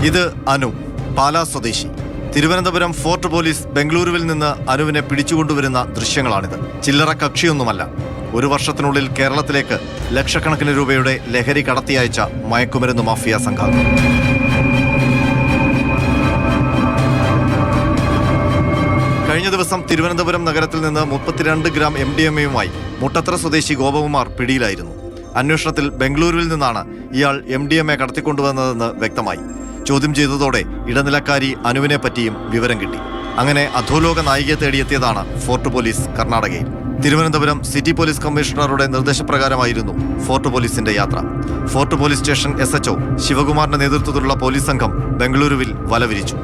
ഇത് അനു, പാലാ സ്വദേശി. Thiruvananthapuram fort police ബംഗളൂരുവിൽ നിന്ന് അനുവിനെ പിടിച്ചുകൊണ്ടുവരുന്ന ദൃശ്യങ്ങളാണിത്. ചില്ലറ കക്ഷിയൊന്നുമല്ല. 1 വർഷത്തിനുള്ളിൽ കേരളത്തിലേക്ക് ലക്ഷക്കണക്കിന് രൂപയുടെ ലഹരി കടത്തിയയച്ച മയക്കുമരുന്ന് മാഫിയ സംഘം. കഴിഞ്ഞ ദിവസം തിരുവനന്തപുരം നഗരത്തിൽ നിന്ന് 32 ഗ്രാം MDMA-യുമായി മുട്ടത്തറ സ്വദേശി ഗോപകുമാർ പിടിയിലായിരുന്നു. അന്വേഷണത്തിൽ ബംഗളൂരുവിൽ നിന്നാണ് ഇയാൾ MDMA കടത്തിക്കൊണ്ടുവന്നതെന്ന് വ്യക്തമായി. ചോദ്യം ചെയ്തതോടെ ഇടനിലക്കാരി അനുവിനെ പറ്റിയും വിവരം കിട്ടി. അങ്ങനെ അധോലോക നായികയെ തേടിയെത്തിയതാണ് ഫോർട്ട് പോലീസ് കർണാടകയിൽ. തിരുവനന്തപുരം സിറ്റി പോലീസ് കമ്മീഷണറുടെ നിർദ്ദേശപ്രകാരമായിരുന്നു ഫോർട്ട് പോലീസിന്റെ യാത്ര. ഫോർട്ട് പോലീസ് സ്റ്റേഷൻ SHO ശിവകുമാറിന്റെ നേതൃത്വത്തിലുള്ള പോലീസ് സംഘം ബംഗളൂരുവിൽ വലവിരിച്ചു.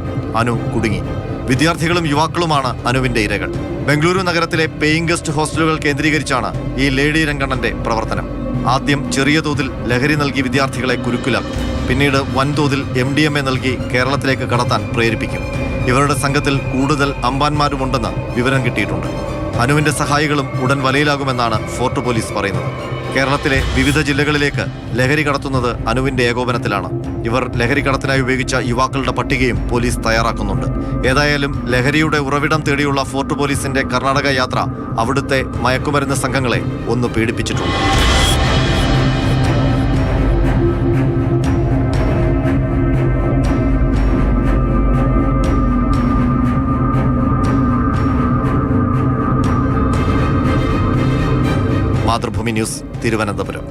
അനു കുടുങ്ങി. വിദ്യാർത്ഥികളും യുവാക്കളുമാണ് അനുവിന്റെ ഇരകൾ. ബംഗളൂരു നഗരത്തിലെ പേയിങ് ഗസ്റ്റ് ഹോസ്റ്റലുകൾ കേന്ദ്രീകരിച്ചാണ് ഈ ലേഡി രംഗണ്ണന്റെ പ്രവർത്തനം. ആദ്യം ചെറിയ തോതിൽ ലഹരി നൽകി വിദ്യാർത്ഥികളെ കുരുക്കിലാക്കും. പിന്നീട് വൻതോതിൽ MDMA നൽകി കേരളത്തിലേക്ക് കടത്താൻ പ്രേരിപ്പിക്കും. ഇവരുടെ സംഘത്തിൽ കൂടുതൽ അമ്പാന്മാരുമുണ്ടെന്ന് വിവരം കിട്ടിയിട്ടുണ്ട്. അനുവിന്റെ സഹായികളും ഉടൻ വലയിലാകുമെന്നാണ് ഫോർട്ട് പോലീസ് പറയുന്നത്. കേരളത്തിലെ വിവിധ ജില്ലകളിലേക്ക് ലഹരി കടത്തുന്നത് അനുവിന്റെ ഏകോപനത്തിലാണ്. ഇവർ ലഹരി കടത്തിനായി ഉപയോഗിച്ച യുവാക്കളുടെ പട്ടികയും പോലീസ് തയ്യാറാക്കുന്നുണ്ട്. ഏതായാലും ലഹരിയുടെ ഉറവിടം തേടിയുള്ള ഫോർട്ട് പോലീസിന്റെ കർണാടക യാത്ര അവിടുത്തെ മയക്കുമരുന്ന് സംഘങ്ങളെ ഒന്ന് പീഡിപ്പിച്ചിട്ടുണ്ട്. മാതൃഭൂമി ന്യൂസ്, തിരുവനന്തപുരം.